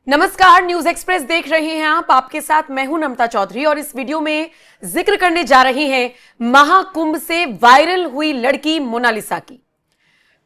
नमस्कार, news express देख रहे हैं आप। आपके साथ मैं हूं नमता चौधरी और इस वीडियो में जिक्र करने जा रही हैं महाकुंभ से वायरल हुई लड़की मोनालिसा की।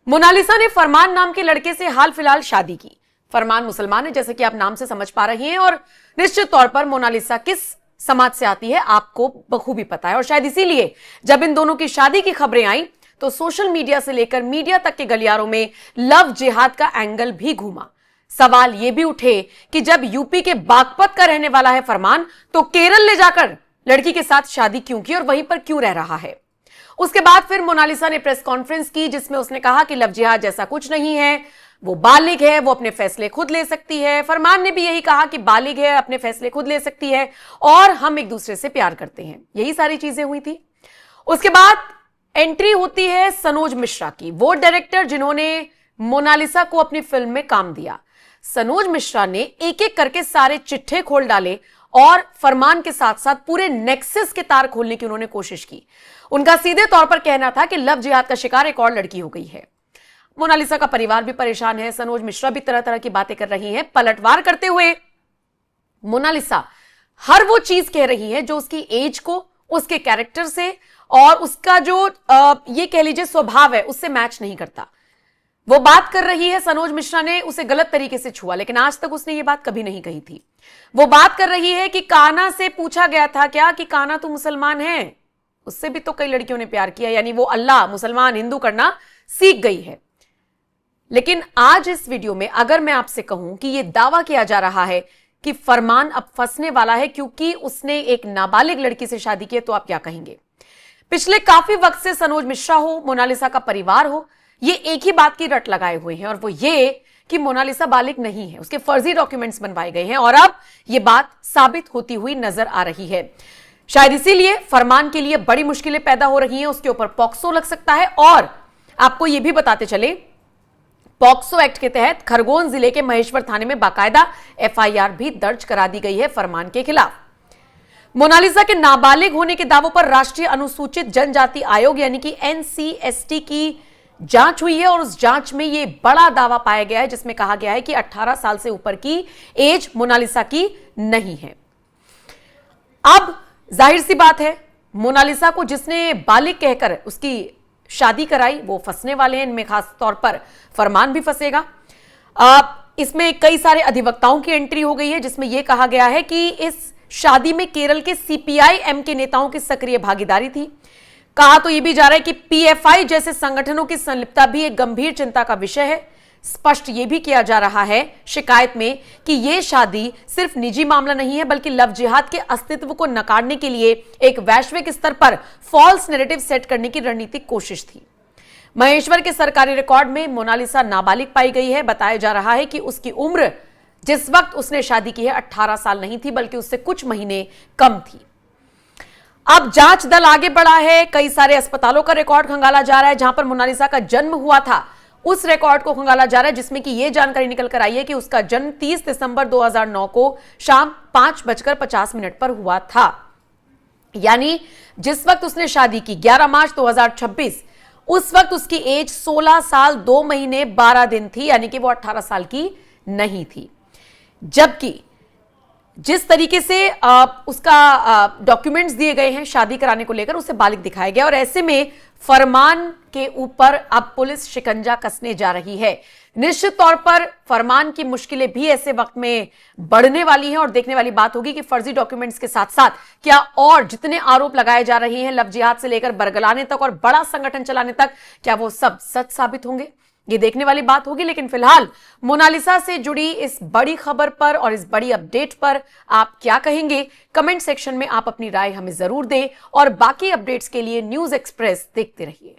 मोनालिसा ने फरमान नाम के लड़के से हाल फिलहाल शादी की। फरमान मुसलमान है, जैसे कि आप नाम से समझ पा रहे हैं, और निश्चित तौर पर मोनालिसा किस समाज से आती है आपको बखूबी पता है। और शायद इसीलिए जब इन दोनों की शादी की खबरें आई तो सोशल मीडिया से लेकर मीडिया तक के गलियारों में लव जिहाद का एंगल भी घूमा। सवाल यह भी उठे कि जब यूपी के बागपत का रहने वाला है फरमान, तो केरल ले जाकर लड़की के साथ शादी क्यों की और वहीं पर क्यों रह रहा है। उसके बाद फिर मोनालिसा ने प्रेस कॉन्फ्रेंस की, जिसमें उसने कहा कि लव जिहाद जैसा कुछ नहीं है, वो बालिग है, वो अपने फैसले खुद ले सकती है। फरमान ने भी यही कहा कि बालिग है, अपने फैसले खुद ले सकती है और हम एक दूसरे से प्यार करते हैं। यही सारी चीजें हुई थी। उसके बाद एंट्री होती है सनोज मिश्रा की, वो डायरेक्टर जिन्होंने मोनालिसा को अपनी फिल्म में काम दिया। सनोज मिश्रा ने एक एक करके सारे चिट्ठे खोल डाले और फरमान के साथ साथ पूरे नेक्सस के तार खोलने की उन्होंने कोशिश की। उनका सीधे तौर पर कहना था कि लव जिहाद का शिकार एक और लड़की हो गई है। मोनालिसा का परिवार भी परेशान है, सनोज मिश्रा भी तरह तरह की बातें कर रही हैं। पलटवार करते हुए मोनालिसा हर वो चीज कह रही है जो उसकी एज को, उसके कैरेक्टर से और उसका जो ये कह लीजिए स्वभाव है उससे मैच नहीं करता। वो बात कर रही है, सनोज मिश्रा ने उसे गलत तरीके से छुआ, लेकिन आज तक उसने ये बात कभी नहीं कही थी। वो बात कर रही है कि कान्हा से पूछा गया था क्या कि कान्हा तू मुसलमान है, उससे भी तो कई लड़कियों ने प्यार किया, यानी वो अल्लाह, मुसलमान, हिंदू करना सीख गई है। लेकिन आज इस वीडियो में अगर मैं आपसे कहूं कि यह दावा किया जा रहा है कि फरमान अब फंसने वाला है क्योंकि उसने एक नाबालिग लड़की से शादी की, तो आप क्या कहेंगे। पिछले काफी वक्त से सनोज मिश्रा हो, मोनालिसा का परिवार हो, ये एक ही बात की रट लगाए हुए हैं और वो ये कि मोनालिसा बालिग नहीं है, उसके फर्जी डॉक्यूमेंट्स बनवाए गए हैं और अब ये बात साबित होती हुई नजर आ रही है। शायद इसीलिए फरमान के लिए बड़ी मुश्किलें पैदा हो रही हैं। उसके ऊपर पॉक्सो लग सकता है और आपको यह भी बताते चले, पॉक्सो एक्ट के तहत खरगोन जिले के महेश्वर थाने में बाकायदा एफआईआर भी दर्ज करा दी गई है फरमान के खिलाफ। मोनालिसा के नाबालिग होने के दावों पर राष्ट्रीय अनुसूचित जनजाति आयोग यानी कि एनसीएसटी की जांच हुई है और उस जांच में यह बड़ा दावा पाया गया है, जिसमें कहा गया है कि 18 साल से ऊपर की एज मोनालिसा की नहीं है। अब जाहिर सी बात है, मोनालिसा को जिसने बालिग कहकर उसकी शादी कराई वो फंसने वाले हैं। इनमें खास तौर पर फरमान भी फंसेगा। इसमें कई सारे अधिवक्ताओं की एंट्री हो गई है, जिसमें यह कहा गया है कि इस शादी में केरल के सीपीआई-एम के नेताओं की सक्रिय भागीदारी थी। कहा तो यह भी जा रहा है कि पीएफआई जैसे संगठनों की संलिप्तता भी एक गंभीर चिंता का विषय है। स्पष्ट यह भी किया जा रहा है शिकायत में कि यह शादी सिर्फ निजी मामला नहीं है, बल्कि लव जिहाद के अस्तित्व को नकारने के लिए एक वैश्विक स्तर पर फॉल्स नैरेटिव सेट करने की रणनीतिक कोशिश थी। महेश्वर के सरकारी रिकॉर्ड में मोनालिसा नाबालिग पाई गई है। बताया जा रहा है कि उसकी उम्र जिस वक्त उसने शादी की है 18 साल नहीं थी, बल्कि उससे कुछ महीने कम थी। अब जांच दल आगे बढ़ा है। कई सारे अस्पतालों का रिकॉर्ड खंगाला जा रहा है जहां पर मोनालिसा का जन्म हुआ था, उस रिकॉर्ड को खंगाला जा रहा है, जिसमें कि यह जानकारी निकल कर आई है कि उसका जन्म 30 दिसंबर 2009 को शाम 5:50 पर हुआ था। यानी जिस वक्त उसने शादी की 11 मार्च 2026, उस वक्त उसकी एज 16 साल 2 महीने 12 दिन थी, यानी कि वो 18 साल की नहीं थी। जबकि जिस तरीके से उसका डॉक्यूमेंट्स दिए गए हैं शादी कराने को लेकर, उसे बालिग दिखाया गया और ऐसे में फरमान के ऊपर अब पुलिस शिकंजा कसने जा रही है। निश्चित तौर पर फरमान की मुश्किलें भी ऐसे वक्त में बढ़ने वाली हैं और देखने वाली बात होगी कि फर्जी डॉक्यूमेंट्स के साथ साथ क्या और जितने आरोप लगाए जा रहे हैं लव जिहाद से लेकर बरगलाने तक और बड़ा संगठन चलाने तक, क्या वो सब सच साबित होंगे, ये देखने वाली बात होगी। लेकिन फिलहाल मोनालिसा से जुड़ी इस बड़ी खबर पर और इस बड़ी अपडेट पर आप क्या कहेंगे, कमेंट सेक्शन में आप अपनी राय हमें जरूर दें और बाकी अपडेट्स के लिए न्यूज एक्सप्रेस देखते रहिए।